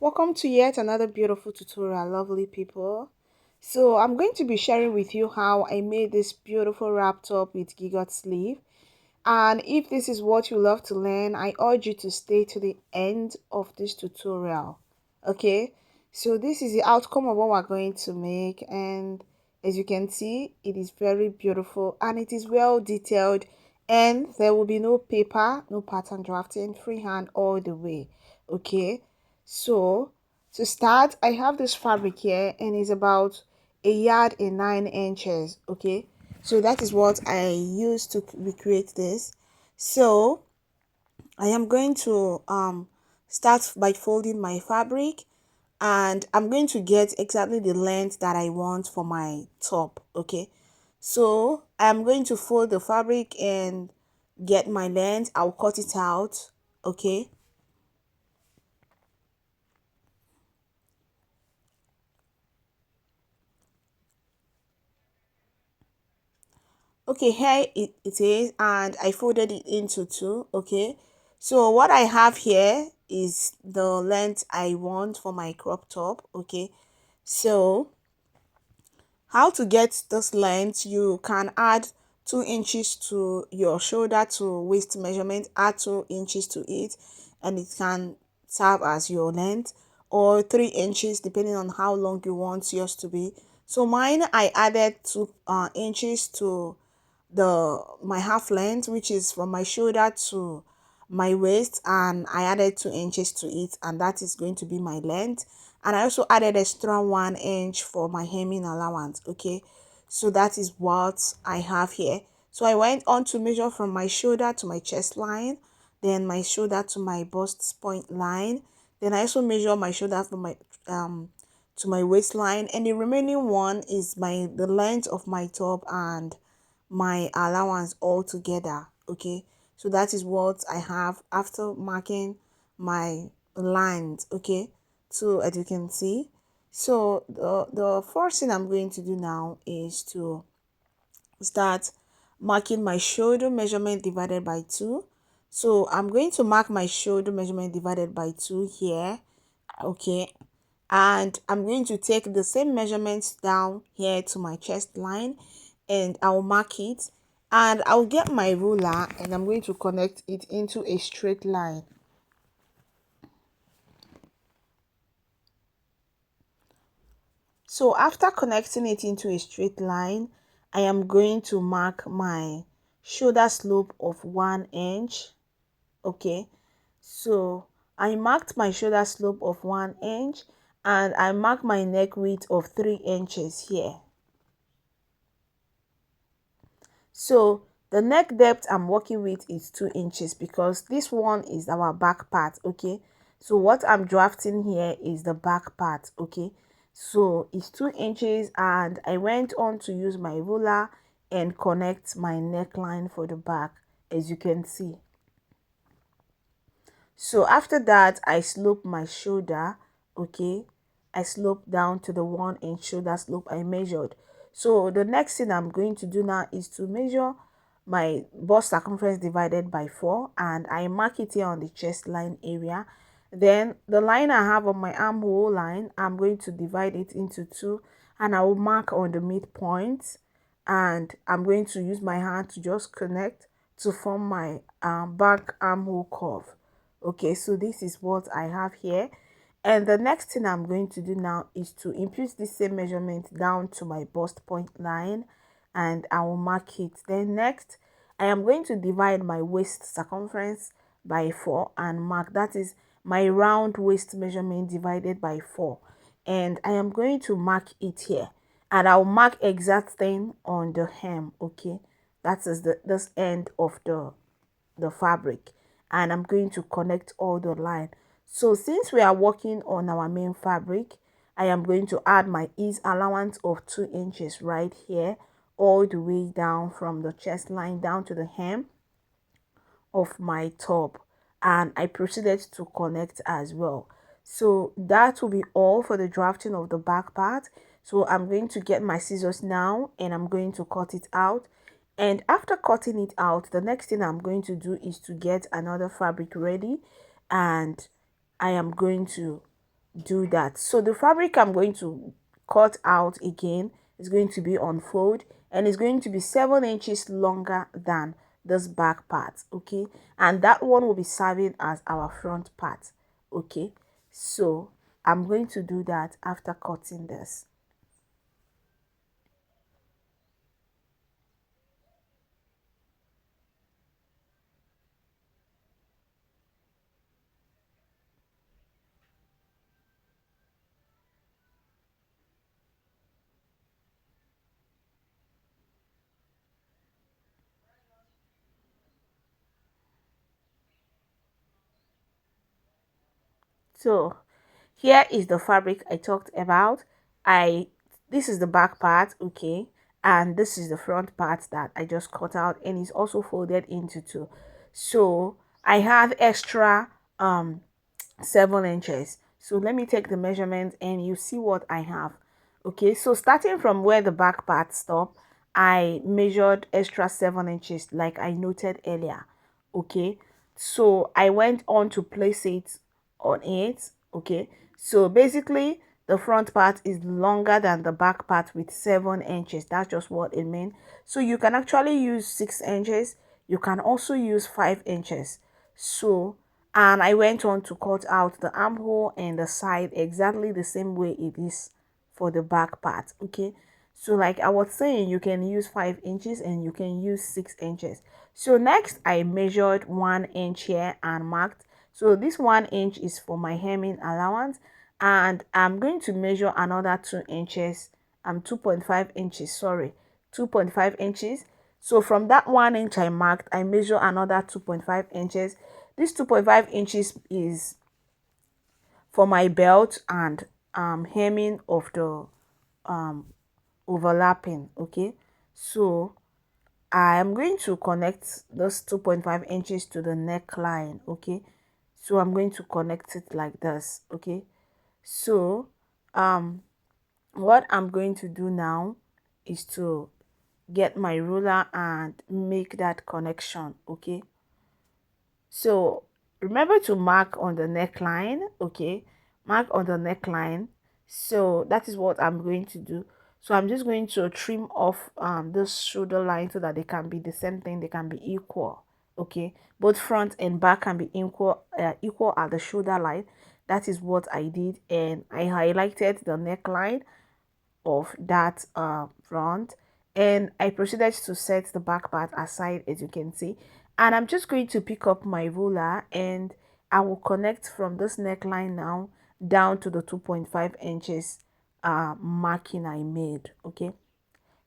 Welcome to yet another beautiful tutorial, lovely people. So I'm going to be sharing with you how I made this beautiful wrap top with gigot sleeve. And if this is what you love to learn, I urge you to stay to the end of this tutorial. Okay, so this is the outcome of what we're going to make, and as you can see, it is very beautiful and it is well detailed, and there will be no paper, no pattern drafting, freehand all the way. Okay, so to start, I have this fabric here and it's about a yard and 9 inches. Okay, so that is what I used to recreate this. So I am going to start by folding my fabric, and I'm going to get exactly the length that I want for my top. Okay, so I'm going to fold the fabric and get my length. I'll cut it out. Okay, okay, here it is, and I folded it into two. Okay, so what I have here is the length I want for my crop top. Okay, so how to get this length: you can add 2 inches to your shoulder to waist measurement, add 2 inches to it, and it can serve as your length, or 3 inches depending on how long you want yours to be. So mine, I added 2 inches to the my half length, which is from my shoulder to my waist, and I added 2 inches to it, and that is going to be my length. And I also added extra 1 inch for my hemming allowance. Okay, so that is what I have here. So I went on to measure from my shoulder to my chest line, then my shoulder to my bust point line, then I also measure my shoulder from my to my waistline, and the remaining one is the length of my top and my allowance all together. Okay, so that is what I have after marking my lines. Okay, so as you can see, so the first thing I'm going to do now is to start marking my shoulder measurement divided by 2. So I'm going to mark my shoulder measurement divided by 2 here. Okay, and I'm going to take the same measurements down here to my chest line, and I'll mark it, and I'll get my ruler and I'm going to connect it into a straight line. So after connecting it into a straight line, I am going to mark my shoulder slope of 1 inch. Okay, so I marked my shoulder slope of 1 inch, and I marked my neck width of 3 inches here. So the neck depth I'm working with is 2 inches because this one is our back part. Okay, so what I'm drafting here is the back part. Okay, so it's 2 inches, and I went on to use my ruler and connect my neckline for the back, as you can see. So after that, I slope my shoulder. Okay, I slope down to the 1 inch shoulder slope I measured. So the next thing I'm going to do now is to measure my bust circumference divided by 4, and I mark it here on the chest line area. Then the line I have on my armhole line, I'm going to divide it into 2, and I will mark on the midpoint, and I'm going to use my hand to just connect to form my back armhole curve. Okay, so this is what I have here, and the next thing I'm going to do now is to impute the same measurement down to my bust point line, and I will mark it. Then next, I am going to divide my waist circumference by 4 and mark, that is my round waist measurement divided by 4, and I am going to mark it here, and I'll mark exact thing on the hem. Okay, that is this end of the fabric, and I'm going to connect all the line. So since we are working on our main fabric, I am going to add my ease allowance of 2 inches right here, all the way down from the chest line down to the hem of my top, and I proceeded to connect as well. So that will be all for the drafting of the back part. So I'm going to get my scissors now, and I'm going to cut it out. And after cutting it out, the next thing I'm going to do is to get another fabric ready, and I am going to do that. So the fabric I'm going to cut out again is going to be on fold, and it's going to be 7 inches longer than this back part, okay, and that one will be serving as our front part, okay. So I'm going to do that after cutting this. So here is the fabric I talked about. I This is the back part, okay, and this is the front part that I just cut out, and it's also folded into two. So I have extra 7 inches. So let me take the measurement and you see what I have. Okay, so starting from where the back part stop, I measured extra 7 inches like I noted earlier. Okay, so I went on to place it on it. Okay, so basically the front part is longer than the back part with 7 inches. That's just what it means. So you can actually use 6 inches. You can also use 5 inches. So, and I went on to cut out the armhole and the side exactly the same way it is for the back part. Okay, so like I was saying, you can use 5 inches and you can use 6 inches. So next I measured 1 inch here and marked. So this 1 inch is for my hemming allowance, and I'm going to measure another 2 inches. 2.5 inches, sorry, 2.5 inches. So from that 1 inch I marked, I measure another 2.5 inches. This 2.5 inches is for my belt and hemming of the um overlapping, okay. So I am going to connect those 2.5 inches to the neckline, okay. So I'm going to connect it like this, okay. So what I'm going to do now is to get my ruler and make that connection, okay. So remember to mark on the neckline, okay, mark on the neckline. So that is what I'm going to do. So I'm just going to trim off this shoulder line so that they can be the same thing, they can be equal, okay. Both front and back can be equal at the shoulder line. That is what I did, and I highlighted the neckline of that front, and I proceeded to set the back part aside, as you can see. And I'm just going to pick up my ruler and I will connect from this neckline now down to the 2.5 inches marking I made, okay.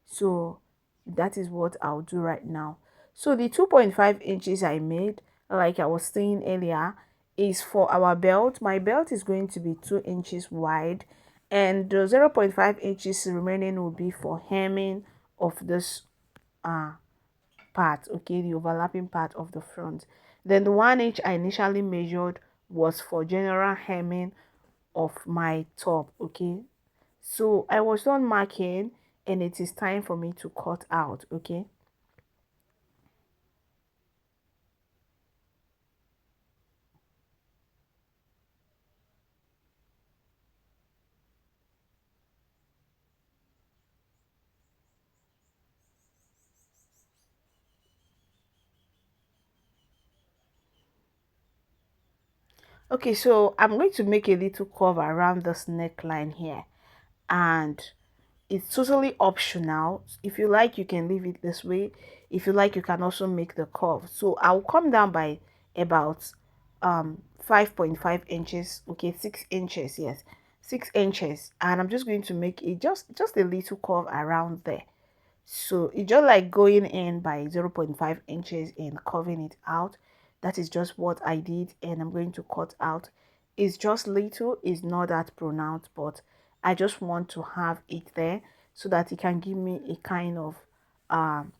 So that is what I'll do right now. So the 2.5 inches I made, like I was saying earlier, is for our belt. My belt is going to be 2 inches wide, and the 0.5 inches remaining will be for hemming of this uh part, okay, the overlapping part of the front. Then the 1 inch I initially measured was for general hemming of my top, okay. So I was done marking, and it is time for me to cut out, okay. Okay, so I'm going to make a little curve around this neckline here, and it's totally optional. If you like, you can leave it this way. If you like, you can also make the curve. So I'll come down by about 5.5 inches, okay, 6 inches, yes, 6 inches, and I'm just going to make it just a little curve around there. So it's just like going in by 0.5 inches and curving it out. That is just what I did, and I'm going to cut out. It's just little, it's not that pronounced, but I just want to have it there so that it can give me a kind of um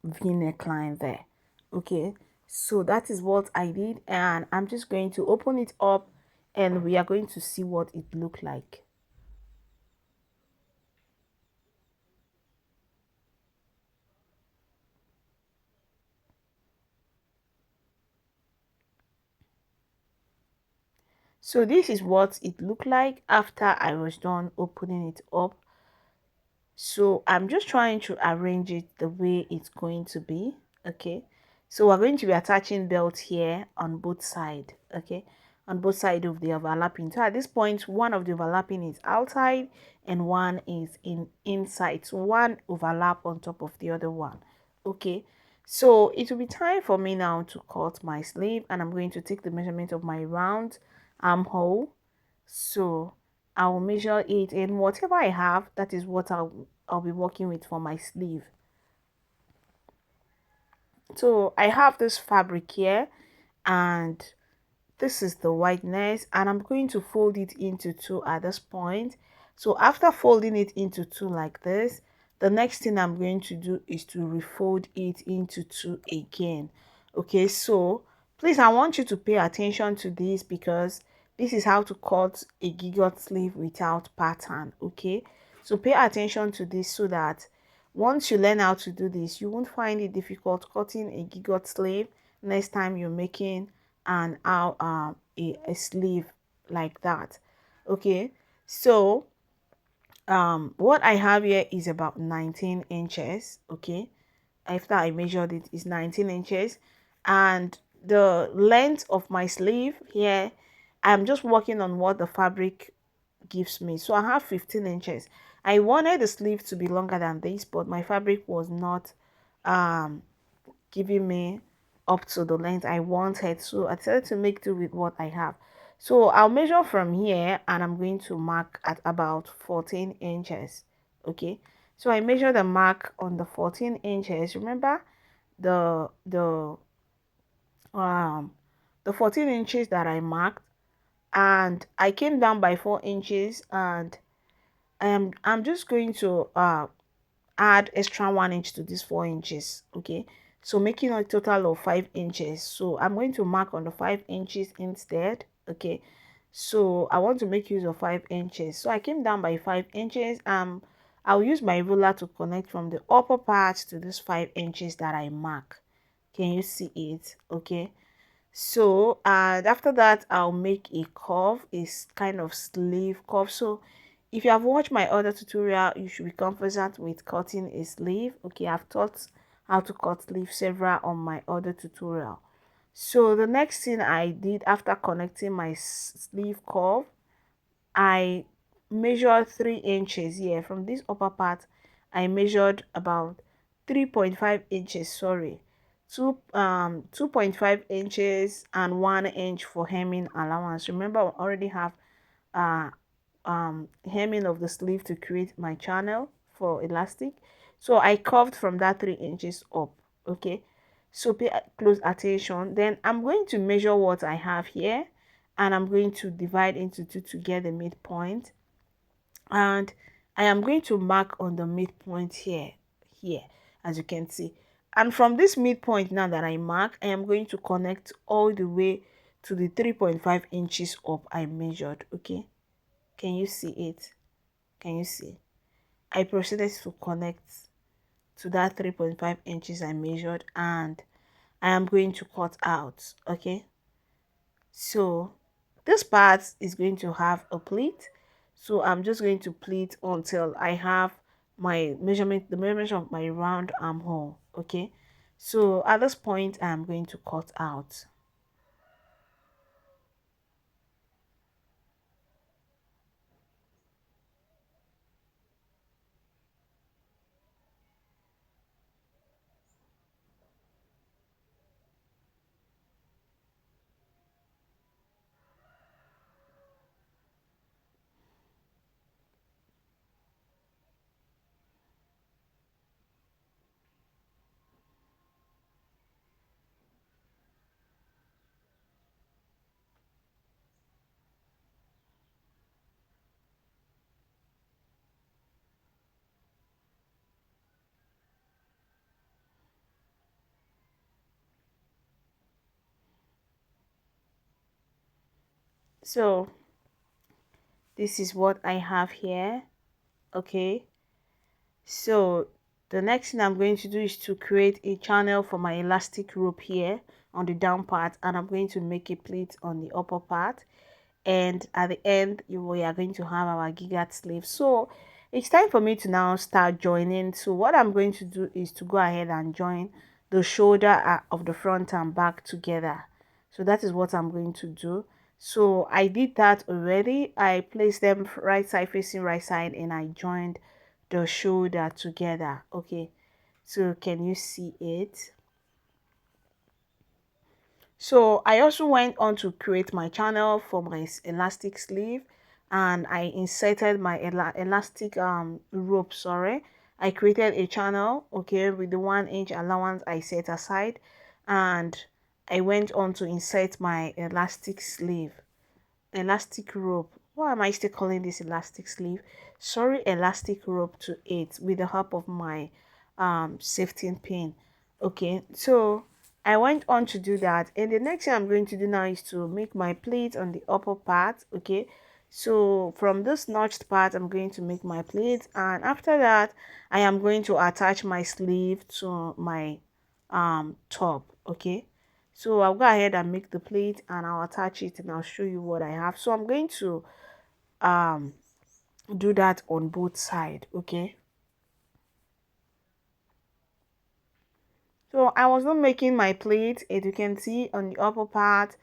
v neckline there, okay. So that is what I did, and I'm just going to open it up and we are going to see what it looked like. So this is what it looked like after I was done opening it up. So I'm just trying to arrange it the way it's going to be. Okay, so we're going to be attaching belt here on both sides. Okay, on both sides of the overlapping. So at this point, one of the overlapping is outside and one is inside. So one overlap on top of the other one. Okay, so it will be time for me now to cut my sleeve, and I'm going to take the measurement of my round armhole. So I will measure it, and whatever I have, that is what I'll be working with for my sleeve. So I have this fabric here, and this is the whiteness, and I'm going to fold it into two at this point. So after folding it into two like this, the next thing I'm going to do is to refold it into two again. Okay, so please, I want you to pay attention to this, because this is how to cut a gigot sleeve without pattern. Okay, so pay attention to this so that once you learn how to do this, you won't find it difficult cutting a gigot sleeve next time you're making a sleeve like that. Okay, so what I have here is about 19 inches. Okay, after I measured it is 19 inches, and the length of my sleeve here, I'm just working on what the fabric gives me. So I have 15 inches. I wanted the sleeve to be longer than this, but my fabric was not um giving me up to the length I wanted, so I decided to make do with what I have. So I'll measure from here, and I'm going to mark at about 14 inches. Okay, so I measure the mark on the 14 inches. Remember the the um the 14 inches that I marked, and I came down by 4 inches, and I'm just going to add extra 1 inch to this 4 inches. Okay, so making a total of 5 inches. So I'm going to mark on the 5 inches instead. Okay, so I want to make use of 5 inches, so I came down by 5 inches. I'll use my ruler to connect from the upper part to this 5 inches that I mark. Can you see it? Okay, so and after that I'll make a curve, kind of sleeve curve. So if you have watched my other tutorial, you should be conversant with cutting a sleeve. Okay, I've taught how to cut sleeve several on my other tutorial. So the next thing I did after connecting my sleeve curve, I measured 3 inches here from this upper part. I measured about 3.5 inches, sorry, 2.5 inches and 1 inch for hemming allowance. Remember, I already have uh hemming of the sleeve to create my channel for elastic, so I curved from that 3 inches up. Okay, so pay close attention. Then I'm going to measure what I have here, and I'm going to divide into two to get the midpoint, and I am going to mark on the midpoint here, as you can see. And from this midpoint now that I mark, I am going to connect all the way to the 3.5 inches up I measured. Okay, can you see it? Can you see? I proceeded to connect to that 3.5 inches I measured, and I am going to cut out. Okay, so this part is going to have a pleat, so I'm just going to pleat until I have my measurement, the measurement of my round armhole. Okay, so at this point I'm going to cut out. So this is what I have here. Okay, so the next thing I'm going to do is to create a channel for my elastic rope here on the down part, and I'm going to make a pleat on the upper part. and at the end we are going to have our gigot sleeve. So it's time for me to now start joining. So what I'm going to do is to go ahead and join the shoulder of the front and back together. So that is what I'm going to do. So I did that already. I placed them right side facing right side, and I joined the shoulder together. Okay, so can you see it? So I also went on to create my channel for my elastic sleeve, and I inserted my elastic rope. Sorry, I created a channel, okay, with the 1 inch allowance I set aside, and I went on to insert my elastic rope. Why am I still calling this elastic sleeve? Sorry, elastic rope to it with the help of my safety pin. Okay, so I went on to do that, and the next thing I'm going to do now is to make my pleat on the upper part. Okay, so from this notched part I'm going to make my pleat, and after that I am going to attach my sleeve to my top. Okay, so I'll go ahead and make the plate, and I'll attach it, and I'll show you what I have. So I'm going to um do that on both sides. Okay, so I was not making my plate, as you can see, on the upper part,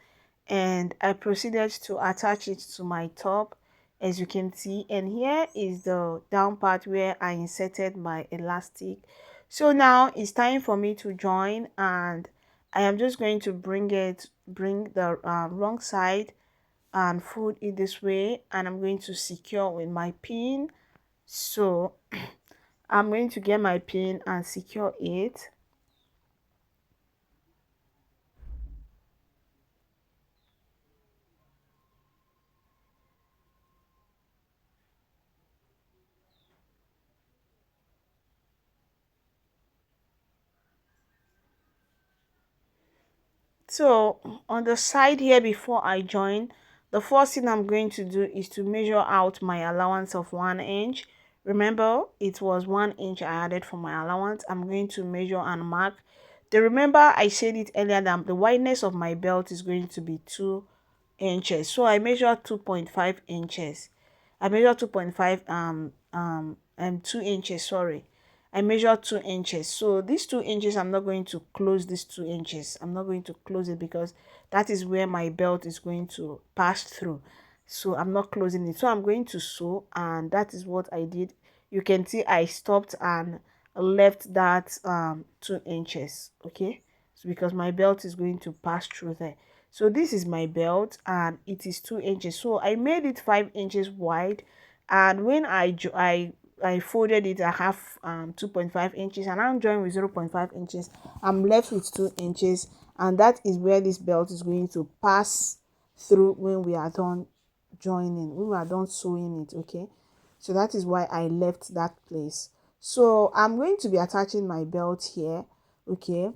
and I proceeded to attach it to my top, as you can see. And here is the down part where I inserted my elastic. So now it's time for me to join, and I am just going to bring the wrong side and fold it this way, and I'm going to secure with my pin. So I'm going to get my pin and secure it. So on the side here, before I join, the first thing I'm going to do is to measure out my allowance of 1 inch. Remember, it was 1 inch I added for my allowance. I'm going to measure and mark. Remember I said it earlier that the wideness of my belt is going to be 2 inches. So I measured 2.5 inches. I measured 2.5 2 inches, sorry. I measured 2 inches. So these 2 inches, I'm not going to close these 2 inches. I'm not going to close it because that is where my belt is going to pass through. So I'm not closing it. So I'm going to sew, and that is what I did. You can see I stopped and left that 2 inches. Okay, so because my belt is going to pass through there. So this is my belt, and it is 2 inches. So I made it 5 inches wide, and when I folded it, I have 2.5 inches, and I'm joined with 0.5 inches. I'm left with 2 inches, and that is where this belt is going to pass through when we are done joining, when we are done sewing it. Okay, so that is why I left that place. So I'm going to be attaching my belt here. Okay,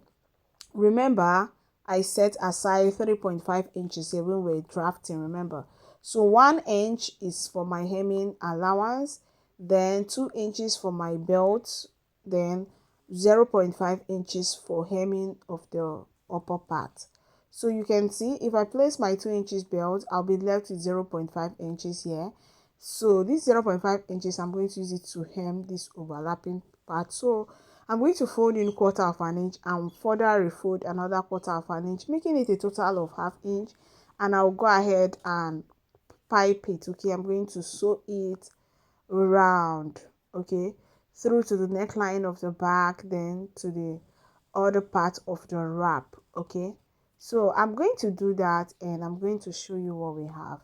remember I set aside 3.5 inches here when we're drafting, remember. So 1 inch is for my hemming allowance, then 2 inches for my belt, then 0.5 inches for hemming of the upper part. So you can see if I place my 2 inches belt, I'll be left with 0.5 inches here. So this 0.5 inches, I'm going to use it to hem this overlapping part. So I'm going to fold in 1/4 inch and further refold another 1/4 inch, making it a total of 1/2 inch. And I'll go ahead and pipe it. Okay, I'm going to sew it round, okay, through to the neckline of the back, then to the other part of the wrap. Okay, so I'm going to do that, and I'm going to show you what we have.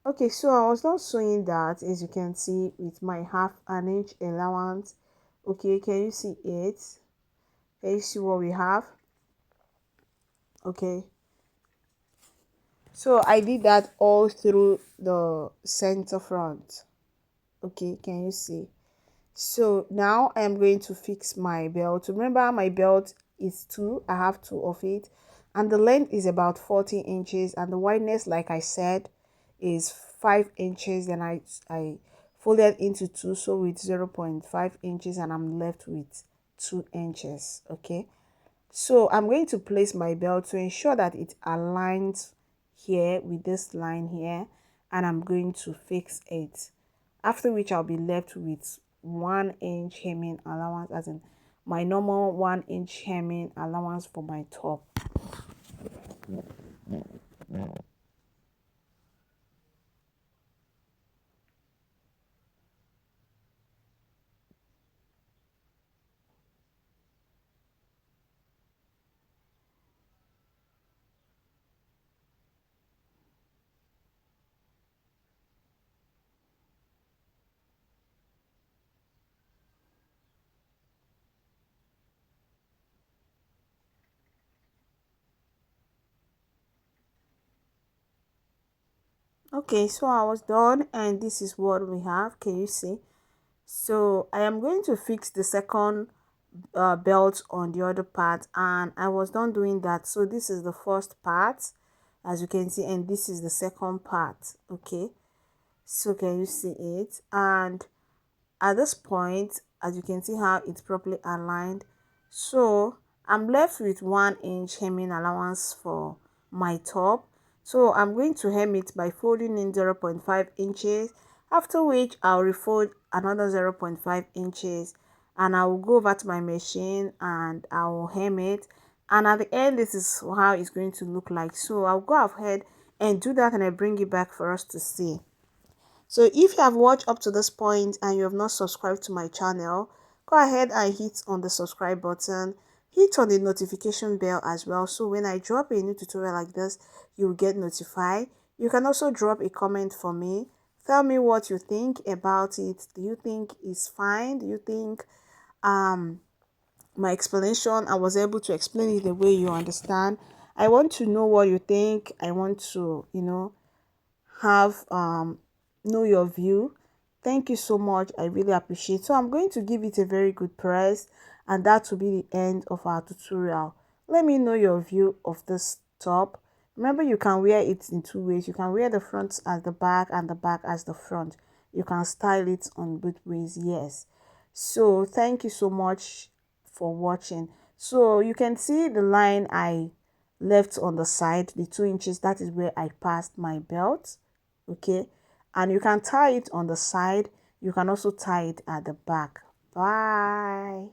Okay, so I was not sewing that, as you can see, with my 1/2 inch allowance. Okay, can you see it? Can you see what we have? Okay, so I did that all through the center front. Okay, can you see? So now I am going to fix my belt. Remember, my belt is 2. I have 2 of it, and the length is about 40 inches, and the wideness, like I said, is 5 inches. Then I folded into 2, so with 0.5 inches, and I'm left with 2 inches. Okay, so I'm going to place my belt to ensure that it aligns here with this line here, and I'm going to fix it, after which I'll be left with 1 inch hemming allowance, as in my normal 1 inch hemming allowance for my top. Okay, so I was done, and this is what we have. Can you see? So I am going to fix the second belt on the other part, and I was done doing that. So this is the first part, as you can see, and this is the second part. Okay, so can you see it? And at this point, as you can see how it's properly aligned, so I'm left with 1 inch hemming allowance for my top. So I'm going to hem it by folding in 0.5 inches, after which I'll refold another 0.5 inches, and I will go over to my machine and I will hem it, and at the end this is how it's going to look like. So I'll go ahead and do that, and I bring it back for us to see. So if you have watched up to this point and you have not subscribed to my channel, go ahead and hit on the subscribe button. Hit on the notification bell as well, so when I drop a new tutorial like this, you'll get notified. You can also drop a comment for me. Tell me what you think about it. Do you think it's fine? Do you think my explanation, I was able to explain it the way you understand? I want to know what you think. I want to, have know your view. Thank you so much, I really appreciate. So I'm going to give it a very good press, and that will be the end of our tutorial. Let me know your view of this top. Remember, you can wear it in 2 ways. You can wear the front as the back and the back as the front. You can style it on both ways. Yes, so thank you so much for watching. So you can see the line I left on the side, the 2 inches, that is where I passed my belt. Okay, and you can tie it on the side. You can also tie it at the back. Bye.